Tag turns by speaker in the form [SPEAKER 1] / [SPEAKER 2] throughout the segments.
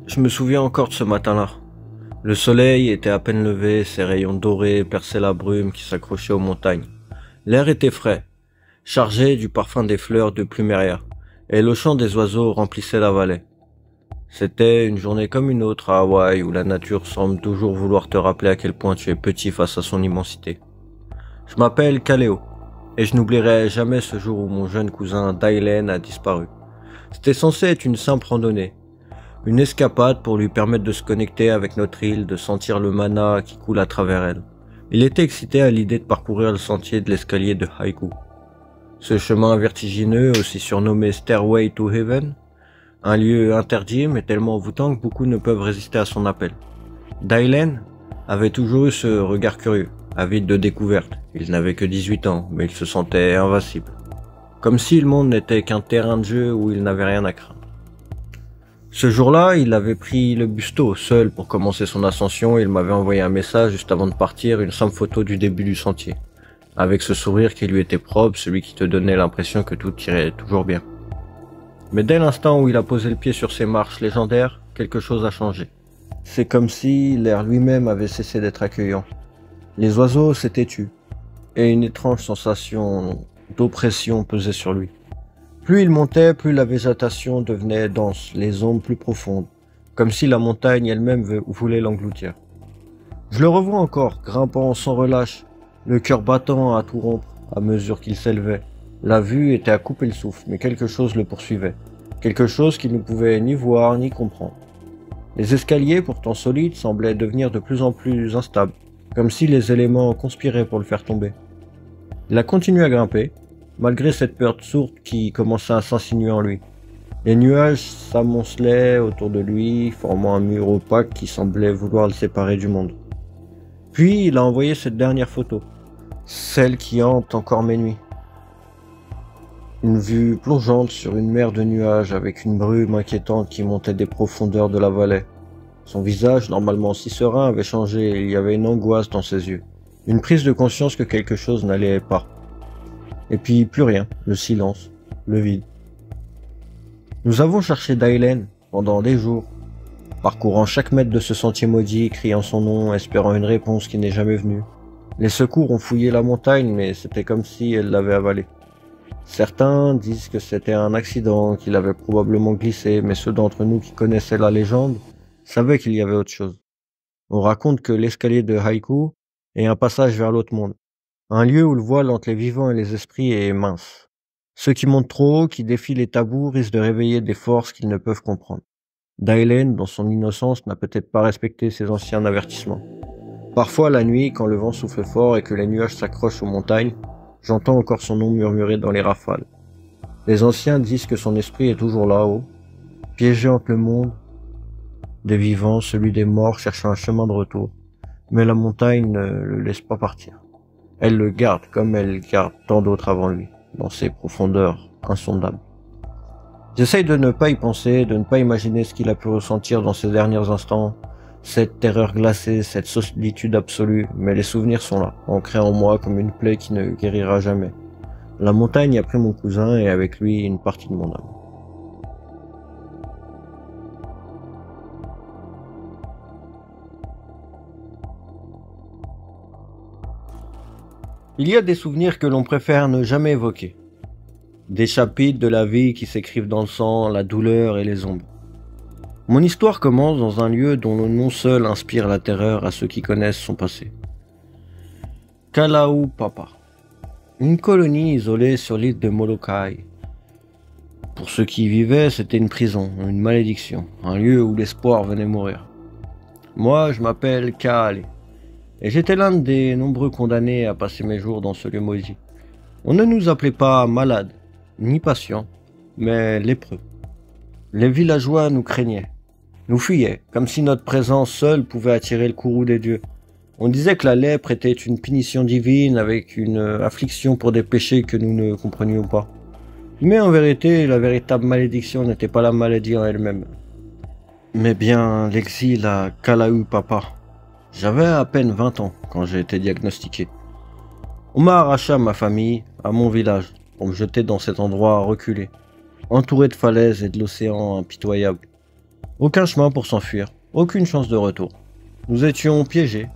[SPEAKER 1] Je me souviens encore de ce matin-là. Le soleil était à peine levé, ses rayons dorés perçaient la brume qui s'accrochait aux montagnes. L'air était frais, chargé du parfum des fleurs de pluméria, et le chant des oiseaux remplissait la vallée. C'était une journée comme une autre à Hawaï où la nature semble toujours vouloir te rappeler à quel point tu es petit face à son immensité. Je m'appelle Kaleo, et je n'oublierai jamais ce jour où mon jeune cousin Dylan a disparu. C'était censé être une simple randonnée, une escapade pour lui permettre de se connecter avec notre île, de sentir le mana qui coule à travers elle. Il était excité à l'idée de parcourir le sentier de l'escalier de Haiku. Ce chemin vertigineux, aussi surnommé Stairway to Heaven, un lieu interdit mais tellement envoûtant que beaucoup ne peuvent résister à son appel. Dylan avait toujours eu ce regard curieux, avide de découvertes. Il n'avait que 18 ans, mais il se sentait invincible. Comme si le monde n'était qu'un terrain de jeu où il n'avait rien à craindre. Ce jour-là, il avait pris le busto seul pour commencer son ascension et il m'avait envoyé un message juste avant de partir, une simple photo du début du sentier. Avec ce sourire qui lui était propre, celui qui te donnait l'impression que tout irait toujours bien. Mais dès l'instant où il a posé le pied sur ces marches légendaires, quelque chose a changé. C'est comme si l'air lui-même avait cessé d'être accueillant. Les oiseaux s'étaient tus, et une étrange sensation d'oppression pesait sur lui. Plus il montait, plus la végétation devenait dense, les ombres plus profondes, comme si la montagne elle-même voulait l'engloutir. Je le revois encore, grimpant sans relâche, le cœur battant à tout rompre à mesure qu'il s'élevait. La vue était à couper le souffle, mais quelque chose le poursuivait, quelque chose qu'il ne pouvait ni voir ni comprendre. Les escaliers, pourtant solides, semblaient devenir de plus en plus instables, comme si les éléments conspiraient pour le faire tomber. Il a continué à grimper, malgré cette peur sourde qui commençait à s'insinuer en lui. Les nuages s'amoncelaient autour de lui, formant un mur opaque qui semblait vouloir le séparer du monde. Puis il a envoyé cette dernière photo, celle qui hante encore mes nuits. Une vue plongeante sur une mer de nuages avec une brume inquiétante qui montait des profondeurs de la vallée. Son visage, normalement si serein, avait changé et il y avait une angoisse dans ses yeux. Une prise de conscience que quelque chose n'allait pas. Et puis plus rien, le silence, le vide. Nous avons cherché Dylan pendant des jours, parcourant chaque mètre de ce sentier maudit, criant son nom, espérant une réponse qui n'est jamais venue. Les secours ont fouillé la montagne, mais c'était comme si elle l'avait avalé. Certains disent que c'était un accident, qu'il avait probablement glissé, mais ceux d'entre nous qui connaissaient la légende savaient qu'il y avait autre chose. On raconte que l'escalier de Haiku est un passage vers l'autre monde. Un lieu où le voile entre les vivants et les esprits est mince. Ceux qui montent trop haut, qui défient les tabous, risquent de réveiller des forces qu'ils ne peuvent comprendre. Dylan, dans son innocence, n'a peut-être pas respecté ses anciens avertissements. Parfois, la nuit, quand le vent souffle fort et que les nuages s'accrochent aux montagnes, j'entends encore son nom murmurer dans les rafales. Les anciens disent que son esprit est toujours là-haut, piégé entre le monde des vivants, celui des morts, cherchant un chemin de retour. Mais la montagne ne le laisse pas partir. Elle le garde comme elle garde tant d'autres avant lui, dans ses profondeurs insondables. J'essaye de ne pas y penser, de ne pas imaginer ce qu'il a pu ressentir dans ces derniers instants, cette terreur glacée, cette solitude absolue, mais les souvenirs sont là, ancrés en moi comme une plaie qui ne guérira jamais. La montagne a pris mon cousin et avec lui une partie de mon âme. Il y a des souvenirs que l'on préfère ne jamais évoquer. Des chapitres de la vie qui s'écrivent dans le sang, la douleur et les ombres. Mon histoire commence dans un lieu dont le nom seul inspire la terreur à ceux qui connaissent son passé. Kalaupapa, une colonie isolée sur l'île de Molokai. Pour ceux qui y vivaient, c'était une prison, une malédiction, un lieu où l'espoir venait mourir. Moi, je m'appelle Kaale. Et j'étais l'un des nombreux condamnés à passer mes jours dans ce lieu maudit. On ne nous appelait pas malades, ni patients, mais lépreux. Les villageois nous craignaient, nous fuyaient, comme si notre présence seule pouvait attirer le courroux des dieux. On disait que la lèpre était une punition divine avec une affliction pour des péchés que nous ne comprenions pas. Mais en vérité, la véritable malédiction n'était pas la maladie en elle-même, mais bien l'exil à Kalaupapa. J'avais à peine 20 ans quand j'ai été diagnostiqué. On m'a arraché à ma famille, à mon village, pour me jeter dans cet endroit reculé, entouré de falaises et de l'océan impitoyable. Aucun chemin pour s'enfuir, aucune chance de retour. Nous étions piégés,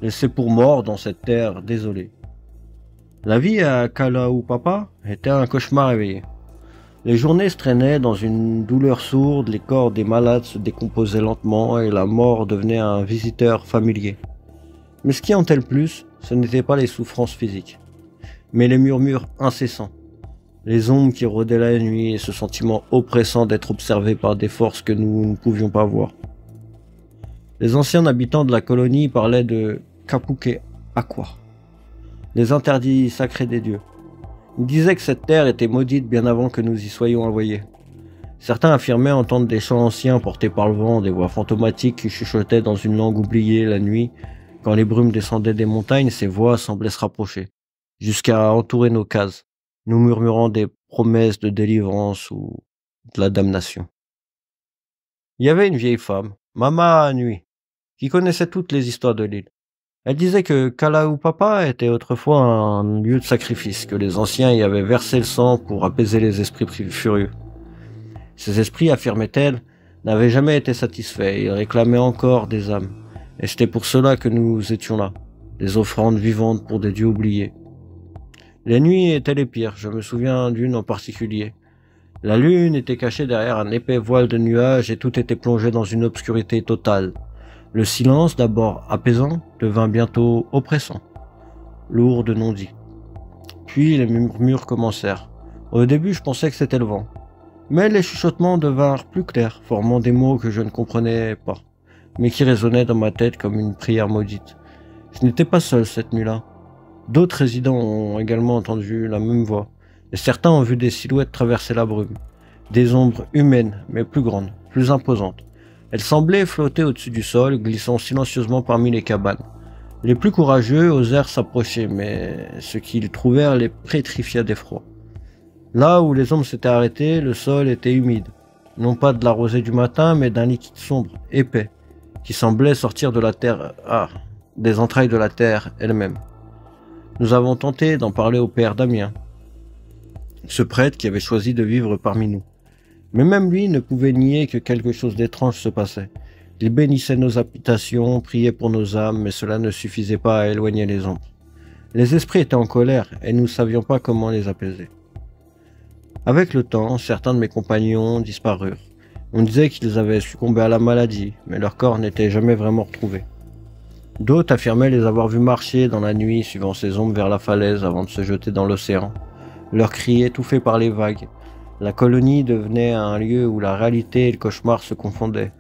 [SPEAKER 1] laissés pour morts dans cette terre désolée. La vie à Kalaupapa était un cauchemar réveillé. Les journées se traînaient dans une douleur sourde, les corps des malades se décomposaient lentement et la mort devenait un visiteur familier. Mais ce qui hantait le plus, ce n'étaient pas les souffrances physiques, mais les murmures incessants, les ombres qui rôdaient la nuit et ce sentiment oppressant d'être observé par des forces que nous ne pouvions pas voir. Les anciens habitants de la colonie parlaient de Kapuke Aqua, les interdits sacrés des dieux. Ils disaient que cette terre était maudite bien avant que nous y soyons envoyés. Certains affirmaient entendre des chants anciens portés par le vent, des voix fantomatiques qui chuchotaient dans une langue oubliée la nuit. Quand les brumes descendaient des montagnes, ces voix semblaient se rapprocher, jusqu'à entourer nos cases, nous murmurant des promesses de délivrance ou de la damnation. Il y avait une vieille femme, Mama Nui, qui connaissait toutes les histoires de l'île. Elle disait que Kalaupapa était autrefois un lieu de sacrifice, que les anciens y avaient versé le sang pour apaiser les esprits furieux. Ces esprits, affirmait-elle, n'avaient jamais été satisfaits, ils réclamaient encore des âmes. Et c'était pour cela que nous étions là, des offrandes vivantes pour des dieux oubliés. Les nuits étaient les pires, je me souviens d'une en particulier. La lune était cachée derrière un épais voile de nuages et tout était plongé dans une obscurité totale. Le silence, d'abord apaisant, devint bientôt oppressant, lourd de non-dits. Puis les murmures commencèrent. Au début, je pensais que c'était le vent. Mais les chuchotements devinrent plus clairs, formant des mots que je ne comprenais pas, mais qui résonnaient dans ma tête comme une prière maudite. Je n'étais pas seul cette nuit-là. D'autres résidents ont également entendu la même voix, et certains ont vu des silhouettes traverser la brume. Des ombres humaines, mais plus grandes, plus imposantes. Elles semblaient flotter au-dessus du sol, glissant silencieusement parmi les cabanes. Les plus courageux osèrent s'approcher, mais ce qu'ils trouvèrent les pétrifia d'effroi. Là où les ombres s'étaient arrêtées, le sol était humide. Non pas de la rosée du matin, mais d'un liquide sombre, épais, qui semblait sortir de la terre, des entrailles de la terre elle-même. Nous avons tenté d'en parler au père Damien, ce prêtre qui avait choisi de vivre parmi nous. Mais même lui ne pouvait nier que quelque chose d'étrange se passait. Il bénissait nos habitations, priait pour nos âmes, mais cela ne suffisait pas à éloigner les ombres. Les esprits étaient en colère et nous ne savions pas comment les apaiser. Avec le temps, certains de mes compagnons disparurent. On disait qu'ils avaient succombé à la maladie, mais leur corps n'était jamais vraiment retrouvé. D'autres affirmaient les avoir vus marcher dans la nuit, suivant ces ombres vers la falaise avant de se jeter dans l'océan. Leurs cris étouffés par les vagues. La colonie devenait un lieu où la réalité et le cauchemar se confondaient.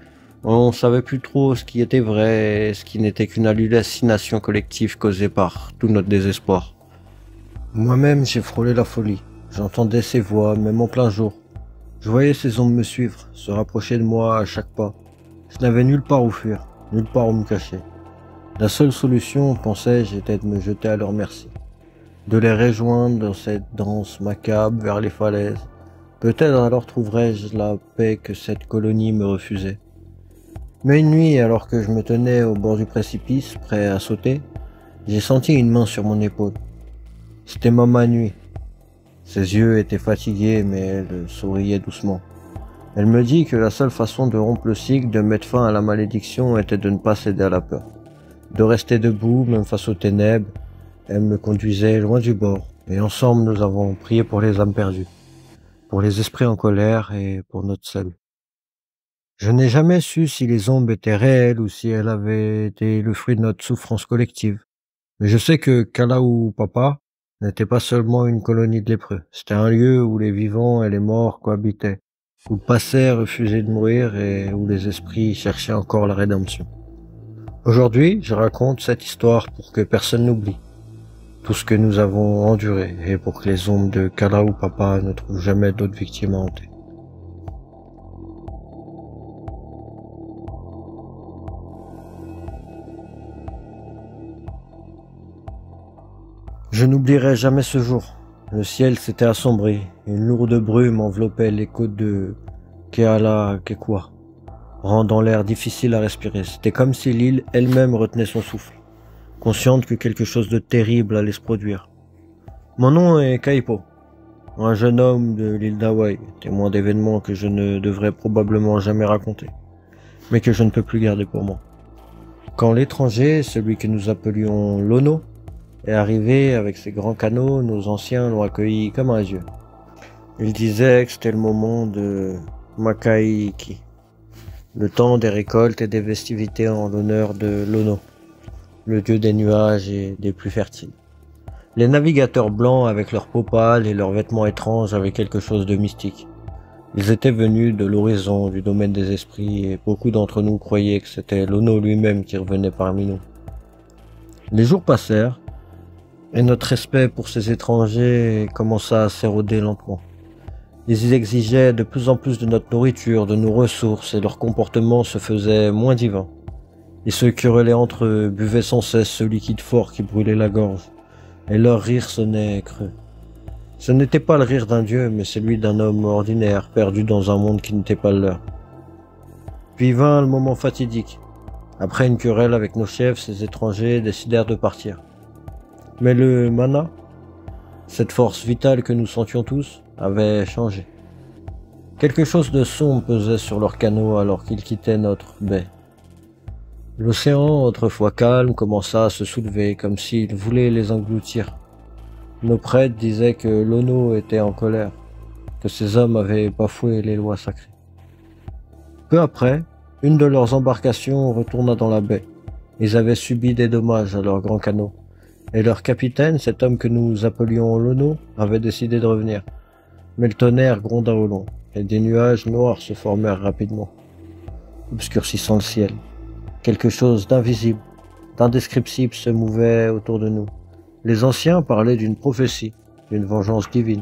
[SPEAKER 1] On ne savait plus trop ce qui était vrai et ce qui n'était qu'une hallucination collective causée par tout notre désespoir. Moi-même, j'ai frôlé la folie. J'entendais ces voix, même en plein jour. Je voyais ces ombres me suivre, se rapprocher de moi à chaque pas. Je n'avais nulle part où fuir, nulle part où me cacher. La seule solution, pensais-je, était de me jeter à leur merci. De les rejoindre dans cette danse macabre vers les falaises. Peut-être alors trouverais-je la paix que cette colonie me refusait. Mais une nuit, alors que je me tenais au bord du précipice, prêt à sauter, j'ai senti une main sur mon épaule. C'était Mama Nui. Ses yeux étaient fatigués, mais elle souriait doucement. Elle me dit que la seule façon de rompre le cycle, de mettre fin à la malédiction, était de ne pas céder à la peur. De rester debout, même face aux ténèbres. Elle me conduisait loin du bord, et ensemble nous avons prié pour les âmes perdues, pour les esprits en colère et pour notre salut. Je n'ai jamais su si les ombres étaient réelles ou si elles avaient été le fruit de notre souffrance collective. Mais je sais que Kalaupapa n'était pas seulement une colonie de lépreux. C'était un lieu où les vivants et les morts cohabitaient, où le passé refusait de mourir et où les esprits cherchaient encore la rédemption. Aujourd'hui, je raconte cette histoire pour que personne n'oublie tout ce que nous avons enduré et pour que les ombres de Kalaupapa ne trouvent jamais d'autres victimes à hanter. Je n'oublierai jamais ce jour. Le ciel s'était assombri, une lourde brume enveloppait les côtes de Kealakekua, rendant l'air difficile à respirer. C'était comme si l'île elle-même retenait son souffle, consciente que quelque chose de terrible allait se produire. Mon nom est Kaipo, un jeune homme de l'île d'Hawaï, témoin d'événements que je ne devrais probablement jamais raconter. mais que je ne peux plus garder pour moi. Quand l'étranger, celui que nous appelions Lono, est arrivé avec ses grands canaux, nos anciens l'ont accueilli comme un dieu. Ils disaient que c'était le moment de Makaiki, le temps des récoltes et des festivités en l'honneur de Lono, le dieu des nuages et des pluies fertiles. Les navigateurs blancs avec leurs peaux pâles et leurs vêtements étranges avaient quelque chose de mystique. Ils étaient venus de l'horizon, du domaine des esprits, et beaucoup d'entre nous croyaient que c'était Lono lui-même qui revenait parmi nous. Les jours passèrent, et notre respect pour ces étrangers commença à s'éroder lentement. Ils exigeaient de plus en plus de notre nourriture, de nos ressources, et leur comportement se faisait moins divin. Et ceux qui querellaient entre eux buvaient sans cesse ce liquide fort qui brûlait la gorge, et leur rire sonnait creux. Ce n'était pas le rire d'un dieu, mais celui d'un homme ordinaire, perdu dans un monde qui n'était pas le leur. Puis vint le moment fatidique. Après une querelle avec nos chefs, ces étrangers décidèrent de partir. Mais le mana, cette force vitale que nous sentions tous, avait changé. Quelque chose de sombre pesait sur leurs canaux alors qu'ils quittaient notre baie. L'océan, autrefois calme, commença à se soulever comme s'il voulait les engloutir. Nos prêtres disaient que Lono était en colère, que ces hommes avaient bafoué les lois sacrées. Peu après, une de leurs embarcations retourna dans la baie. Ils avaient subi des dommages à leur grand canot, et leur capitaine, cet homme que nous appelions Lono, avait décidé de revenir. Mais le tonnerre gronda au loin, et des nuages noirs se formèrent rapidement, obscurcissant le ciel. Quelque chose d'invisible, d'indescriptible se mouvait autour de nous. Les anciens parlaient d'une prophétie, d'une vengeance divine.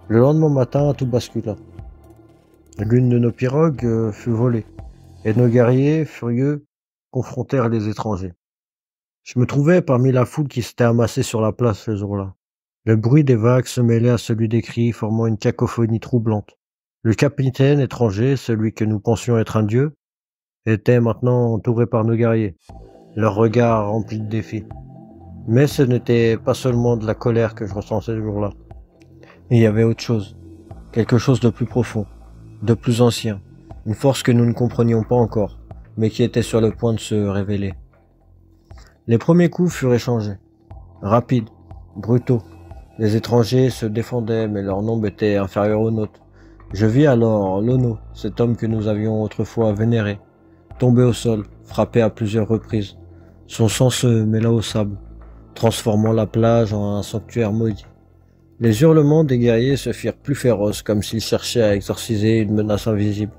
[SPEAKER 1] Le lendemain matin, tout bascula. L'une de nos pirogues fut volée, et nos guerriers, furieux, confrontèrent les étrangers. Je me trouvais parmi la foule qui s'était amassée sur la place ce jour-là. Le bruit des vagues se mêlait à celui des cris, formant une cacophonie troublante. Le capitaine étranger, celui que nous pensions être un dieu, était maintenant entouré par nos guerriers, leurs regards remplis de défis. Mais ce n'était pas seulement de la colère que je ressentais ce jour-là. Il y avait autre chose, quelque chose de plus profond, de plus ancien, une force que nous ne comprenions pas encore, mais qui était sur le point de se révéler. Les premiers coups furent échangés, rapides, brutaux. Les étrangers se défendaient, mais leur nombre était inférieur au nôtre. Je vis alors Lono, cet homme que nous avions autrefois vénéré, tomber au sol, frappé à plusieurs reprises. Son sang se mêla au sable, transformant la plage en un sanctuaire maudit. Les hurlements des guerriers se firent plus féroces, comme s'ils cherchaient à exorciser une menace invisible.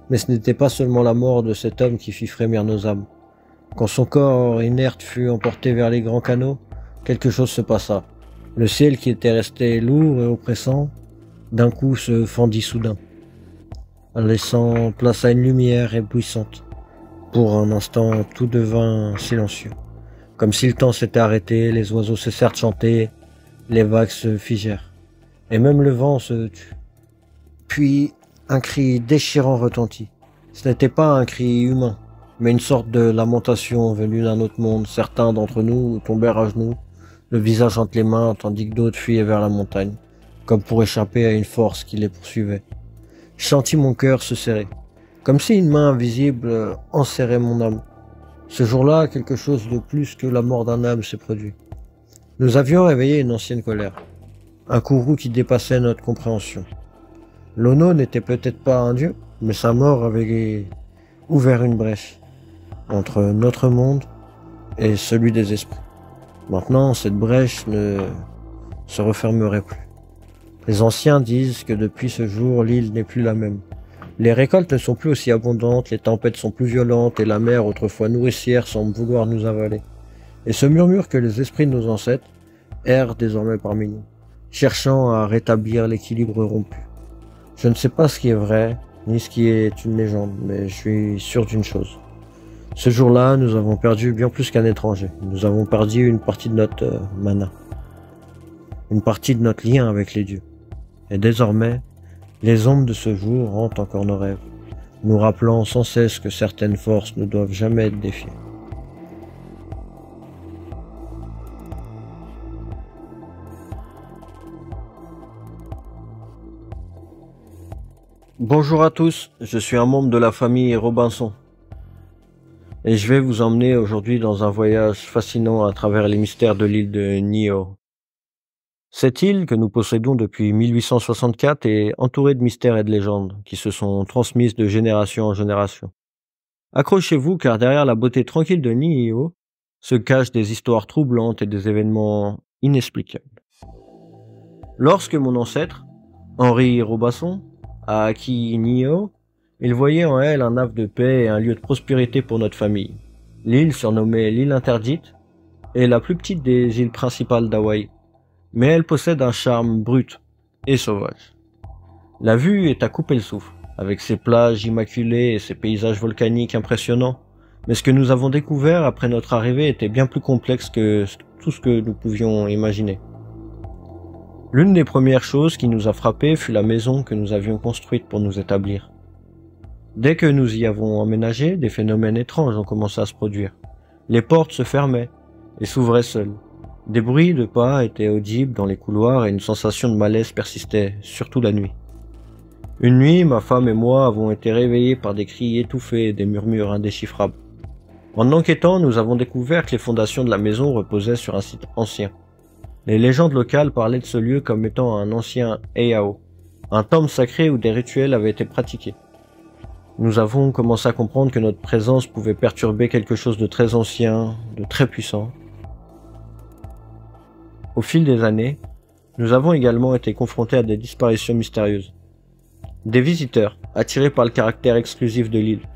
[SPEAKER 1] Mais ce n'était pas seulement la mort de cet homme qui fit frémir nos âmes. Quand son corps inerte fut emporté vers les grands canaux, quelque chose se passa. Le ciel qui était resté lourd et oppressant, d'un coup se fendit soudain, laissant place à une lumière éblouissante. Pour un instant, tout devint silencieux. Comme si le temps s'était arrêté, les oiseaux cessèrent de chanter, les vagues se figèrent, et même le vent se tut. Puis, un cri déchirant retentit. Ce n'était pas un cri humain, mais une sorte de lamentation venue d'un autre monde. Certains d'entre nous tombèrent à genoux, le visage entre les mains, tandis que d'autres fuyaient vers la montagne, comme pour échapper à une force qui les poursuivait. Je sentis mon cœur se serrer, comme si une main invisible enserrait mon âme. Ce jour-là, quelque chose de plus que la mort d'un âme s'est produit. Nous avions réveillé une ancienne colère, un courroux qui dépassait notre compréhension. Lono n'était peut-être pas un dieu, mais sa mort avait ouvert une brèche entre notre monde et celui des esprits. Maintenant, cette brèche ne se refermerait plus. Les anciens disent que depuis ce jour, l'île n'est plus la même. Les récoltes ne sont plus aussi abondantes, les tempêtes sont plus violentes et la mer, autrefois nourricière, semble vouloir nous avaler. Et se murmure que les esprits de nos ancêtres errent désormais parmi nous, cherchant à rétablir l'équilibre rompu. Je ne sais pas ce qui est vrai, ni ce qui est une légende, mais je suis sûr d'une chose. Ce jour-là, nous avons perdu bien plus qu'un étranger. Nous avons perdu une partie de notre mana, une partie de notre lien avec les dieux. Et désormais, les ombres de ce jour hantent encore nos rêves, nous rappelant sans cesse que certaines forces ne doivent jamais être défiées. Bonjour à tous, je suis un membre de la famille Robinson. et je vais vous emmener aujourd'hui dans un voyage fascinant à travers les mystères de l'île de Niue. Cette île, que nous possédons depuis 1864, est entourée de mystères et de légendes qui se sont transmises de génération en génération. Accrochez-vous car derrière la beauté tranquille de Niue se cachent des histoires troublantes et des événements inexplicables. Lorsque mon ancêtre, Henri Robasson, a acquis Niue, il voyait en elle un havre de paix et un lieu de prospérité pour notre famille. L'île, surnommée l'île interdite, est la plus petite des îles principales d'Hawaï, mais elle possède un charme brut et sauvage. La vue est à couper le souffle, avec ses plages immaculées et ses paysages volcaniques impressionnants, mais ce que nous avons découvert après notre arrivée était bien plus complexe que tout ce que nous pouvions imaginer. L'une des premières choses qui nous a frappés fut la maison que nous avions construite pour nous établir. Dès que nous y avons emménagé, des phénomènes étranges ont commencé à se produire. Les portes se fermaient et s'ouvraient seules. Des bruits de pas étaient audibles dans les couloirs et une sensation de malaise persistait, surtout la nuit. Une nuit, ma femme et moi avons été réveillés par des cris étouffés et des murmures indéchiffrables. En enquêtant, nous avons découvert que les fondations de la maison reposaient sur un site ancien. Les légendes locales parlaient de ce lieu comme étant un ancien heiau, un temple sacré où des rituels avaient été pratiqués. Nous avons commencé à comprendre que notre présence pouvait perturber quelque chose de très ancien, de très puissant. Au fil des années, nous avons également été confrontés à des disparitions mystérieuses. Des visiteurs, attirés par le caractère exclusif de l'île,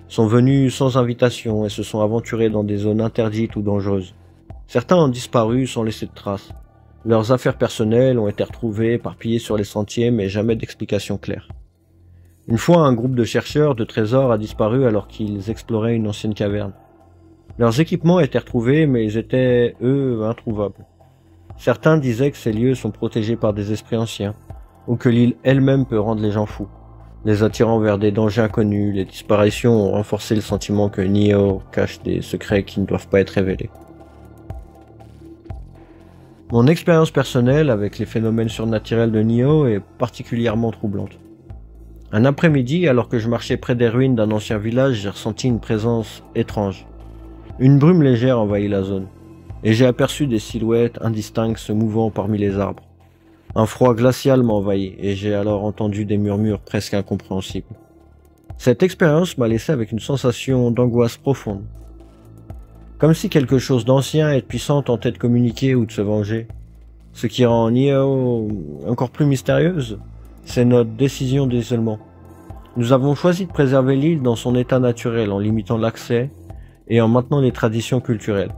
[SPEAKER 1] sont venus sans invitation et se sont aventurés dans des zones interdites ou dangereuses. Certains ont disparu sans laisser de traces. Leurs affaires personnelles ont été retrouvées éparpillées sur les sentiers, mais jamais d'explication claire. Une fois, un groupe de chercheurs de trésors a disparu alors qu'ils exploraient une ancienne caverne. Leurs équipements étaient retrouvés, mais ils étaient, eux, introuvables. Certains disaient que ces lieux sont protégés par des esprits anciens, ou que l'île elle-même peut rendre les gens fous. Les attirant vers des dangers inconnus, les disparitions ont renforcé le sentiment que Niue cache des secrets qui ne doivent pas être révélés. Mon expérience personnelle avec les phénomènes surnaturels de Niue est particulièrement troublante. Un après-midi, alors que je marchais près des ruines d'un ancien village, j'ai ressenti une présence étrange. Une brume légère envahit la zone, et j'ai aperçu des silhouettes indistinctes se mouvant parmi les arbres. Un froid glacial m'a envahi, et j'ai alors entendu des murmures presque incompréhensibles. Cette expérience m'a laissé avec une sensation d'angoisse profonde. Comme si quelque chose d'ancien et de puissant tentait de communiquer ou de se venger. Ce qui rend Niue encore plus mystérieuse, c'est notre décision d'isolement. Nous avons choisi de préserver l'île dans son état naturel en limitant l'accès et en maintenant les traditions culturelles.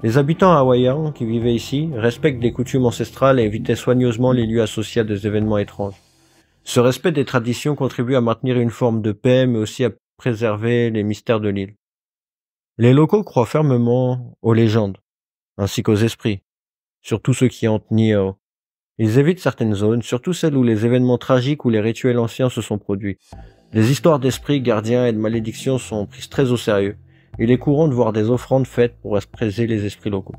[SPEAKER 1] Les habitants hawaïens qui vivaient ici respectent les coutumes ancestrales et évitaient soigneusement les lieux associés à des événements étranges. Ce respect des traditions contribue à maintenir une forme de paix mais aussi à préserver les mystères de l'île. Les locaux croient fermement aux légendes, ainsi qu'aux esprits, surtout ceux qui hantent Niue. Ils évitent certaines zones, surtout celles où les événements tragiques ou les rituels anciens se sont produits. Les histoires d'esprits, gardiens et de malédictions sont prises très au sérieux. Il est courant de voir des offrandes faites pour apaiser les esprits locaux.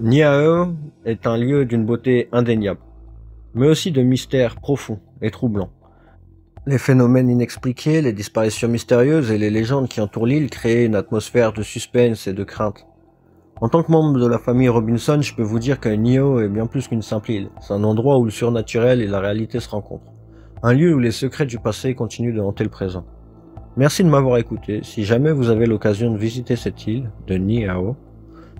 [SPEAKER 1] Niue est un lieu d'une beauté indéniable, mais aussi de mystères profonds et troublants. Les phénomènes inexpliqués, les disparitions mystérieuses et les légendes qui entourent l'île créent une atmosphère de suspense et de crainte. En tant que membre de la famille Robinson, je peux vous dire que Niue est bien plus qu'une simple île. C'est un endroit où le surnaturel et la réalité se rencontrent. Un lieu où les secrets du passé continuent de hanter le présent. Merci de m'avoir écouté. Si jamais vous avez l'occasion de visiter cette île de Niue,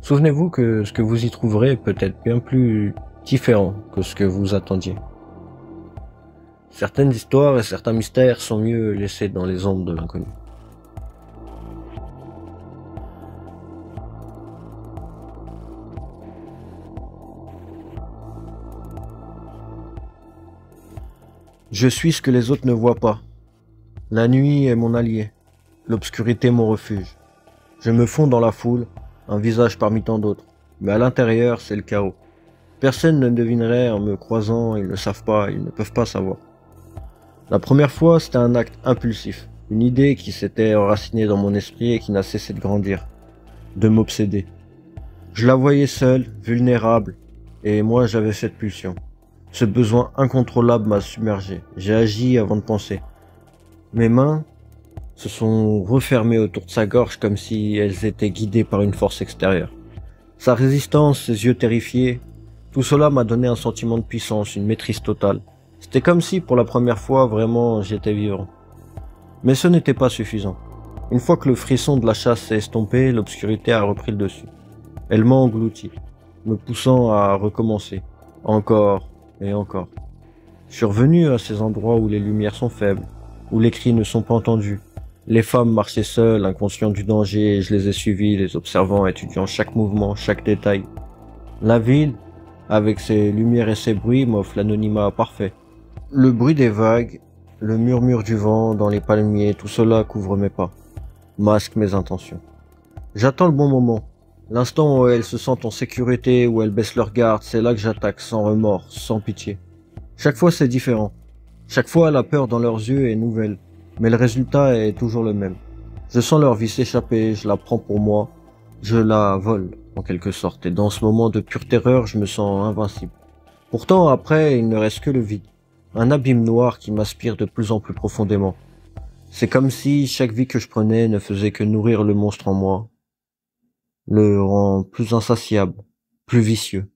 [SPEAKER 1] souvenez-vous que ce que vous y trouverez peut être bien plus différent que ce que vous attendiez. Certaines histoires et certains mystères sont mieux laissés dans les ombres de l'inconnu. Je suis ce que les autres ne voient pas. La nuit est mon allié, l'obscurité mon refuge. Je me fonds dans la foule, un visage parmi tant d'autres, mais à l'intérieur c'est le chaos. Personne ne devinerait en me croisant, ils ne savent pas, ils ne peuvent pas savoir. La première fois c'était un acte impulsif, une idée qui s'était enracinée dans mon esprit et qui n'a cessé de grandir, de m'obséder. Je la voyais seule, vulnérable, et moi j'avais cette pulsion. Ce besoin incontrôlable m'a submergé. J'ai agi avant de penser. Mes mains se sont refermées autour de sa gorge comme si elles étaient guidées par une force extérieure. Sa résistance, ses yeux terrifiés, tout cela m'a donné un sentiment de puissance, une maîtrise totale. C'était comme si, pour la première fois, vraiment, j'étais vivant. Mais ce n'était pas suffisant. Une fois que le frisson de la chasse s'est estompé, l'obscurité a repris le dessus. Elle m'a englouti, me poussant à recommencer, encore et encore. Je suis revenu à ces endroits où les lumières sont faibles, où les cris ne sont pas entendus. Les femmes marchaient seules, inconscientes du danger, et je les ai suivies, les observant, étudiant chaque mouvement, chaque détail. La ville, avec ses lumières et ses bruits, m'offre l'anonymat parfait. Le bruit des vagues, le murmure du vent dans les palmiers, tout cela couvre mes pas, masque mes intentions. J'attends le bon moment. L'instant où elles se sentent en sécurité, où elles baissent leur garde, c'est là que j'attaque, sans remords, sans pitié. Chaque fois c'est différent. Chaque fois la peur dans leurs yeux est nouvelle, mais le résultat est toujours le même. Je sens leur vie s'échapper, je la prends pour moi, je la vole en quelque sorte, et dans ce moment de pure terreur, je me sens invincible. Pourtant après, il ne reste que le vide, un abîme noir qui m'aspire de plus en plus profondément. C'est comme si chaque vie que je prenais ne faisait que nourrir le monstre en moi, le rend plus insatiable, plus vicieux.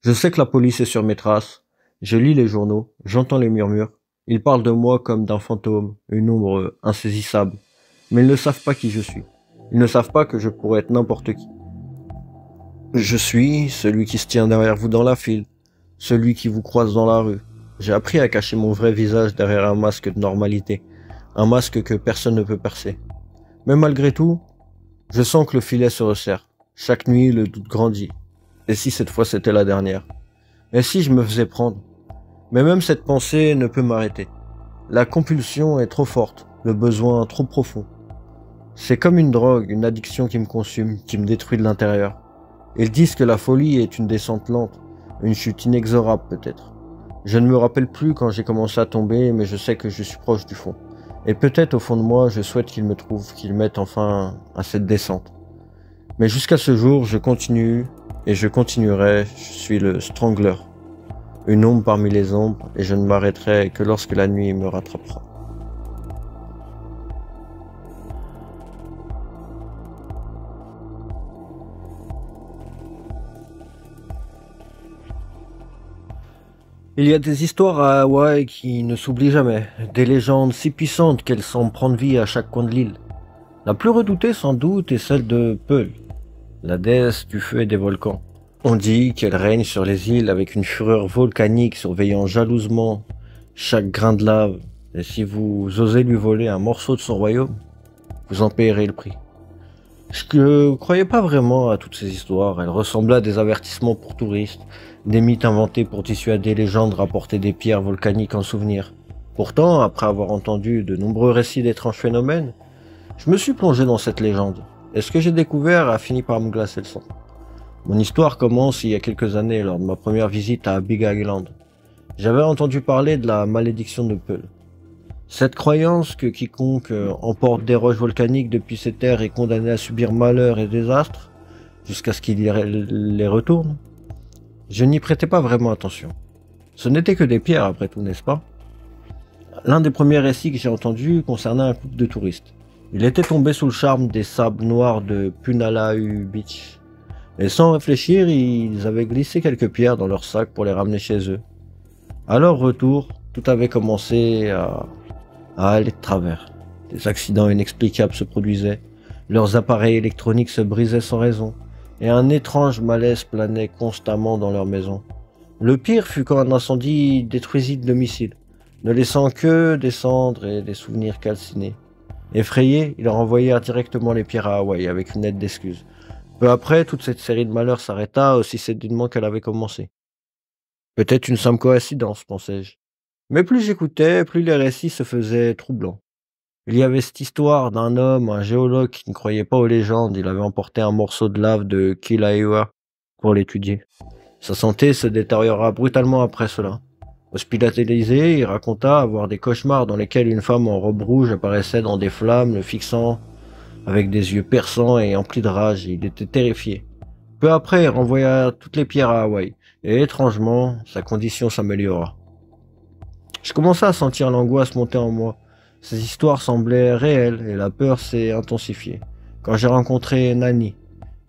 [SPEAKER 1] Je sais que la police est sur mes traces, je lis les journaux, j'entends les murmures, ils parlent de moi comme d'un fantôme, une ombre insaisissable, mais ils ne savent pas qui je suis, ils ne savent pas que je pourrais être n'importe qui. Je suis celui qui se tient derrière vous dans la file, celui qui vous croise dans la rue. J'ai appris à cacher mon vrai visage derrière un masque de normalité, un masque que personne ne peut percer. Mais malgré tout, je sens que le filet se resserre. Chaque nuit, le doute grandit. Et si cette fois c'était la dernière? Et si je me faisais prendre? Mais même cette pensée ne peut m'arrêter. La compulsion est trop forte, le besoin trop profond. C'est comme une drogue, une addiction qui me consume, qui me détruit de l'intérieur. Ils disent que la folie est une descente lente, une chute inexorable peut-être. Je ne me rappelle plus quand j'ai commencé à tomber, mais je sais que je suis proche du fond. Et peut-être au fond de moi, je souhaite qu'ils me trouvent, qu'ils mettent enfin à cette descente. Mais jusqu'à ce jour, je continue, et je continuerai, je suis le Strangler. Une ombre parmi les ombres, et je ne m'arrêterai que lorsque la nuit me rattrapera. Il y a des histoires à Hawaï qui ne s'oublient jamais, des légendes si puissantes qu'elles semblent prendre vie à chaque coin de l'île. La plus redoutée sans doute est celle de Peul, la déesse du feu et des volcans. On dit qu'elle règne sur les îles avec une fureur volcanique surveillant jalousement chaque grain de lave, et si vous osez lui voler un morceau de son royaume, vous en payerez le prix. Je ne croyais pas vraiment à toutes ces histoires, elles ressemblaient à des avertissements pour touristes, des mythes inventés pour dissuader les gens de rapporter des pierres volcaniques en souvenir. Pourtant, après avoir entendu de nombreux récits d'étranges phénomènes, je me suis plongé dans cette légende, et ce que j'ai découvert a fini par me glacer le sang. Mon histoire commence il y a quelques années lors de ma première visite à Big Island. J'avais entendu parler de la malédiction de Peul. Cette croyance que quiconque emporte des roches volcaniques depuis ces terres est condamné à subir malheur et désastres jusqu'à ce qu'il les retourne. Je n'y prêtais pas vraiment attention. Ce n'était que des pierres après tout, n'est-ce pas? L'un des premiers récits que j'ai entendus concernait un couple de touristes. Il était tombé sous le charme des sables noirs de Punalau Beach. Et sans réfléchir, ils avaient glissé quelques pierres dans leur sac pour les ramener chez eux. À leur retour, tout avait commencé à aller de travers. Des accidents inexplicables se produisaient, leurs appareils électroniques se brisaient sans raison, et un étrange malaise planait constamment dans leur maison. Le pire fut quand un incendie détruisit le domicile, ne laissant que des cendres et des souvenirs calcinés. Effrayés, ils renvoyèrent directement les pierres à Hawaï avec une lettre d'excuse. Peu après, toute cette série de malheurs s'arrêta aussi sédinement qu'elle avait commencé. Peut-être une simple coïncidence, pensai-je. Mais plus j'écoutais, plus les récits se faisaient troublants. Il y avait cette histoire d'un homme, un géologue qui ne croyait pas aux légendes. Il avait emporté un morceau de lave de Kilauea pour l'étudier. Sa santé se détériora brutalement après cela. Hospitalisé, il raconta avoir des cauchemars dans lesquels une femme en robe rouge apparaissait dans des flammes, le fixant avec des yeux perçants et emplis de rage. Il était terrifié. Peu après, il renvoya toutes les pierres à Hawaï, et étrangement, sa condition s'améliora. Je commençais à sentir l'angoisse monter en moi. Ces histoires semblaient réelles et la peur s'est intensifiée. Quand j'ai rencontré Nani,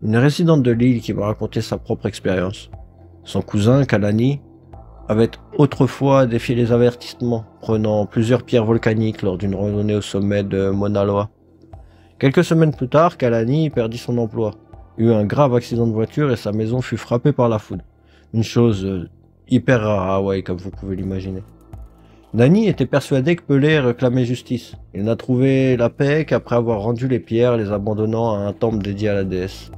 [SPEAKER 1] une résidente de l'île qui m'a raconté sa propre expérience. Son cousin, Kalani, avait autrefois défié les avertissements, prenant plusieurs pierres volcaniques lors d'une randonnée au sommet de Mauna Loa. Quelques semaines plus tard, Kalani perdit son emploi, eut un grave accident de voiture et sa maison fut frappée par la foudre. Une chose hyper rare à Hawaï, comme vous pouvez l'imaginer. Nani était persuadé que Pelé réclamait justice. Il n'a trouvé la paix qu'après avoir rendu les pierres, les abandonnant à un temple dédié à la déesse.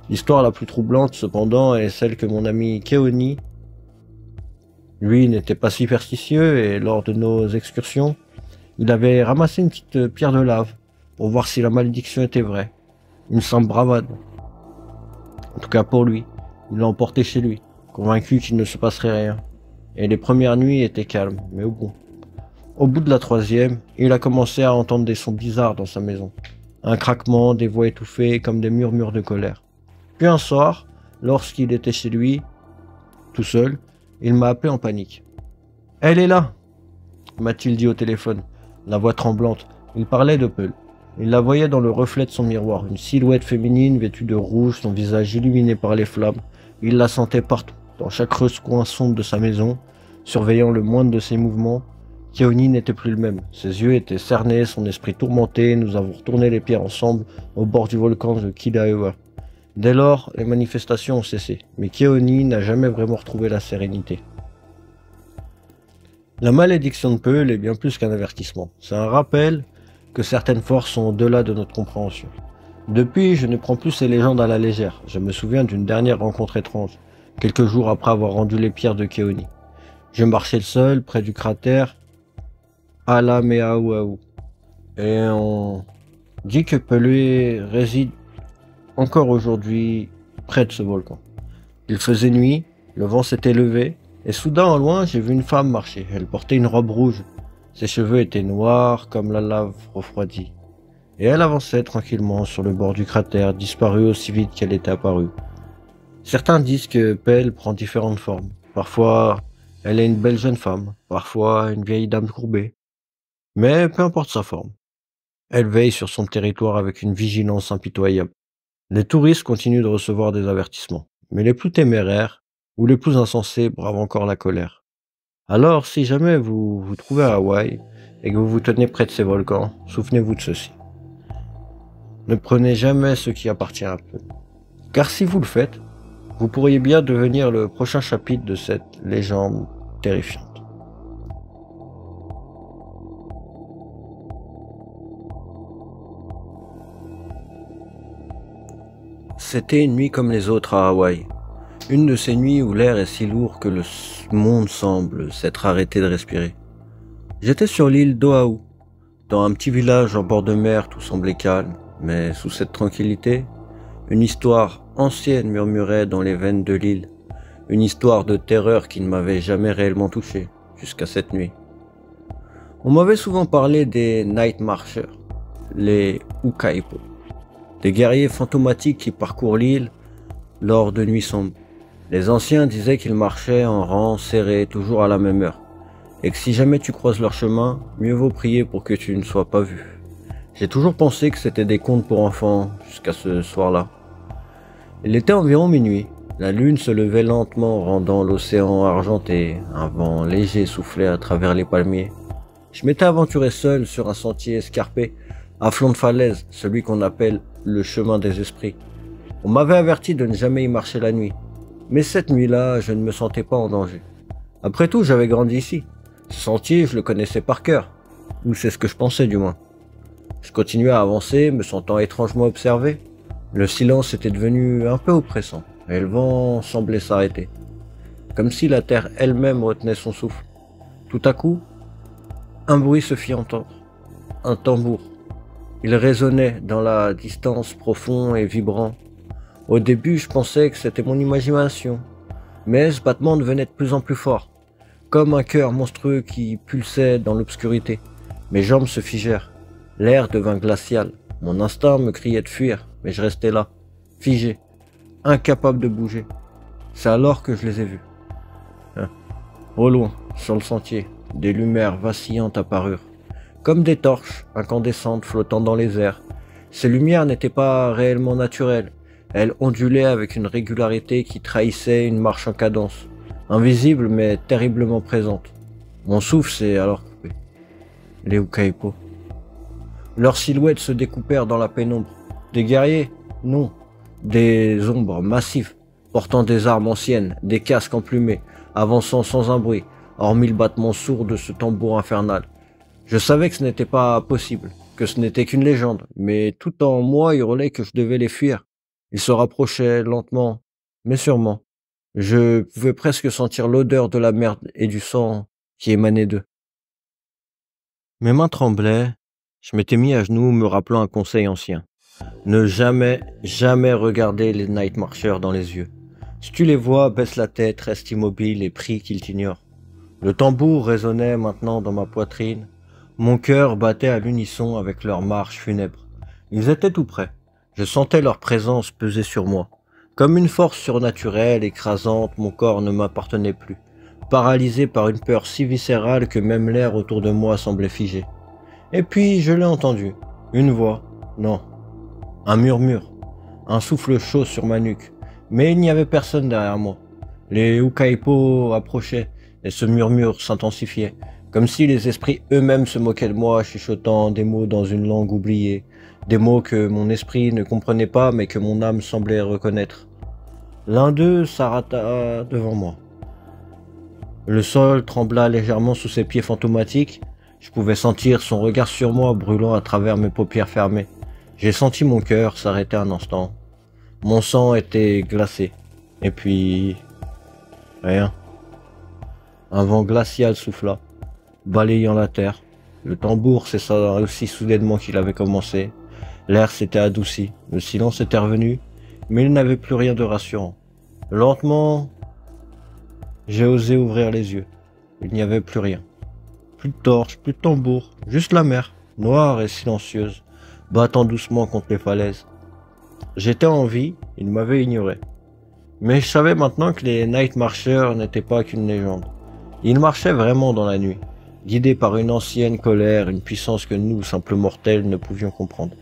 [SPEAKER 1] L'histoire la plus troublante, cependant, est celle que mon ami Keoni, lui, n'était pas superstitieux et lors de nos excursions, il avait ramassé une petite pierre de lave pour voir si la malédiction était vraie. Une simple bravade. En tout cas pour lui, il l'a emporté chez lui, convaincu qu'il ne se passerait rien. Et les premières nuits étaient calmes, mais au bout. Au bout de la troisième, il a commencé à entendre des sons bizarres dans sa maison. Un craquement, des voix étouffées comme des murmures de colère. Puis un soir, lorsqu'il était chez lui, tout seul, il m'a appelé en panique. « Elle est là !» m'a-t-il dit au téléphone, la voix tremblante. Il parlait de Peul. Il la voyait dans le reflet de son miroir, une silhouette féminine vêtue de rouge, son visage illuminé par les flammes. Il la sentait partout, dans chaque recoin sombre de sa maison, surveillant le moindre de ses mouvements. Keoni n'était plus le même. Ses yeux étaient cernés, son esprit tourmenté. Nous avons retourné les pierres ensemble au bord du volcan de Kilauea. Dès lors, les manifestations ont cessé, mais Keoni n'a jamais vraiment retrouvé la sérénité. La malédiction de Peul est bien plus qu'un avertissement. C'est un rappel que certaines forces sont au-delà de notre compréhension. Depuis, je ne prends plus ces légendes à la légère. Je me souviens d'une dernière rencontre étrange, quelques jours après avoir rendu les pierres de Keoni. Je marchais seul près du cratère Alameauau, et on dit que Pelé réside encore aujourd'hui près de ce volcan. Il faisait nuit, le vent s'était levé, et soudain au loin j'ai vu une femme marcher. Elle portait une robe rouge. Ses cheveux étaient noirs comme la lave refroidie. Et elle avançait tranquillement sur le bord du cratère, disparue aussi vite qu'elle était apparue. Certains disent que Pell prend différentes formes. Parfois, elle est une belle jeune femme, parfois une vieille dame courbée. Mais peu importe sa forme. Elle veille sur son territoire avec une vigilance impitoyable. Les touristes continuent de recevoir des avertissements, mais les plus téméraires ou les plus insensés bravent encore la colère. Alors, si jamais vous vous trouvez à Hawaï et que vous vous tenez près de ces volcans, souvenez-vous de ceci. Ne prenez jamais ce qui appartient à peu. Car si vous le faites, vous pourriez bien devenir le prochain chapitre de cette légende terrifiante. C'était une nuit comme les autres à Hawaï. Une de ces nuits où l'air est si lourd que le monde semble s'être arrêté de respirer. J'étais sur l'île d'Oahu, dans un petit village en bord de mer, tout semblait calme, mais sous cette tranquillité, une histoire ancienne murmurait dans les veines de l'île, une histoire de terreur qui ne m'avait jamais réellement touché, jusqu'à cette nuit. On m'avait souvent parlé des Night Marchers, les Ukaipo, des guerriers fantomatiques qui parcourent l'île lors de nuits sombres. Les anciens disaient qu'ils marchaient en rang serré, toujours à la même heure, et que si jamais tu croises leur chemin, mieux vaut prier pour que tu ne sois pas vu. J'ai toujours pensé que c'était des contes pour enfants, jusqu'à ce soir-là. Il était environ minuit, la lune se levait lentement, rendant l'océan argenté, un vent léger soufflait à travers les palmiers. Je m'étais aventuré seul sur un sentier escarpé, à flanc de falaise, celui qu'on appelle le chemin des esprits. On m'avait averti de ne jamais y marcher la nuit. Mais cette nuit-là, je ne me sentais pas en danger. Après tout, j'avais grandi ici. Ce sentier, je le connaissais par cœur. Ou c'est ce que je pensais du moins. Je continuais à avancer, me sentant étrangement observé. Le silence était devenu un peu oppressant, et le vent semblait s'arrêter. Comme si la terre elle-même retenait son souffle. Tout à coup, un bruit se fit entendre. Un tambour. Il résonnait dans la distance profond et vibrant. Au début, je pensais que c'était mon imagination, mais ce battement devenait de plus en plus fort, comme un cœur monstrueux qui pulsait dans l'obscurité. Mes jambes se figèrent, l'air devint glacial, mon instinct me criait de fuir, mais je restais là, figé, incapable de bouger. C'est alors que je les ai vus. Au loin, sur le sentier, des lumières vacillantes apparurent, comme des torches incandescentes flottant dans les airs. Ces lumières n'étaient pas réellement naturelles, elles ondulaient avec une régularité qui trahissait une marche en cadence, invisible mais terriblement présente. Mon souffle s'est alors coupé. Les Ukaipo. Leurs silhouettes se découpèrent dans la pénombre. Des guerriers? Non. Des ombres massives, portant des armes anciennes, des casques emplumés, avançant sans un bruit, hormis le battement sourd de ce tambour infernal. Je savais que ce n'était pas possible, que ce n'était qu'une légende, mais tout en moi hurlait que je devais les fuir. Ils se rapprochaient lentement, mais sûrement. Je pouvais presque sentir l'odeur de la merde et du sang qui émanait d'eux. Mes mains tremblaient, je m'étais mis à genoux me rappelant un conseil ancien. Ne jamais, jamais regarder les Night Marchers dans les yeux. Si tu les vois, baisse la tête, reste immobile et prie qu'ils t'ignorent. Le tambour résonnait maintenant dans ma poitrine. Mon cœur battait à l'unisson avec leur marche funèbre. Ils étaient tout près. Je sentais leur présence peser sur moi. Comme une force surnaturelle, écrasante, mon corps ne m'appartenait plus. Paralysé par une peur si viscérale que même l'air autour de moi semblait figé. Et puis je l'ai entendu. Une voix. Non. Un murmure. Un souffle chaud sur ma nuque. Mais il n'y avait personne derrière moi. Les Ukaipo approchaient et ce murmure s'intensifiait, comme si les esprits eux-mêmes se moquaient de moi, chuchotant des mots dans une langue oubliée, des mots que mon esprit ne comprenait pas mais que mon âme semblait reconnaître. L'un d'eux s'arrêta devant moi. Le sol trembla légèrement sous ses pieds fantomatiques. Je pouvais sentir son regard sur moi brûlant à travers mes paupières fermées. J'ai senti mon cœur s'arrêter un instant. Mon sang était glacé. Et puis... rien. Un vent glacial souffla, balayant la terre. Le tambour cessa aussi soudainement qu'il avait commencé. L'air s'était adouci, le silence était revenu, mais il n'avait plus rien de rassurant. Lentement, j'ai osé ouvrir les yeux. Il n'y avait plus rien. Plus de torches, plus de tambour, juste la mer, noire et silencieuse, battant doucement contre les falaises. J'étais en vie, ils m'avaient ignoré. Mais je savais maintenant que les Night Marchers n'étaient pas qu'une légende. Ils marchaient vraiment dans la nuit, guidés par une ancienne colère, une puissance que nous, simples mortels, ne pouvions comprendre.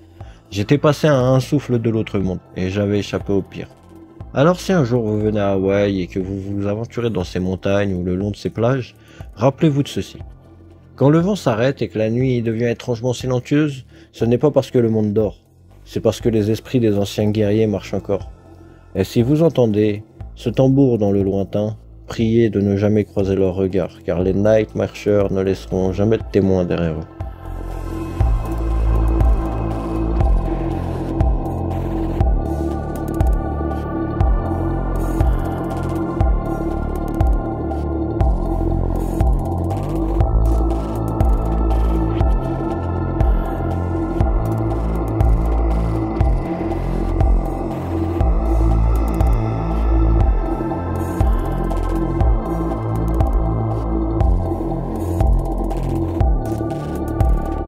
[SPEAKER 1] J'étais passé à un souffle de l'autre monde, et j'avais échappé au pire. Alors si un jour vous venez à Hawaï et que vous vous aventurez dans ces montagnes ou le long de ces plages, rappelez-vous de ceci. Quand le vent s'arrête et que la nuit devient étrangement silencieuse, ce n'est pas parce que le monde dort, c'est parce que les esprits des anciens guerriers marchent encore. Et si vous entendez ce tambour dans le lointain, priez de ne jamais croiser leurs regards, car les Night Marchers ne laisseront jamais de témoins derrière eux.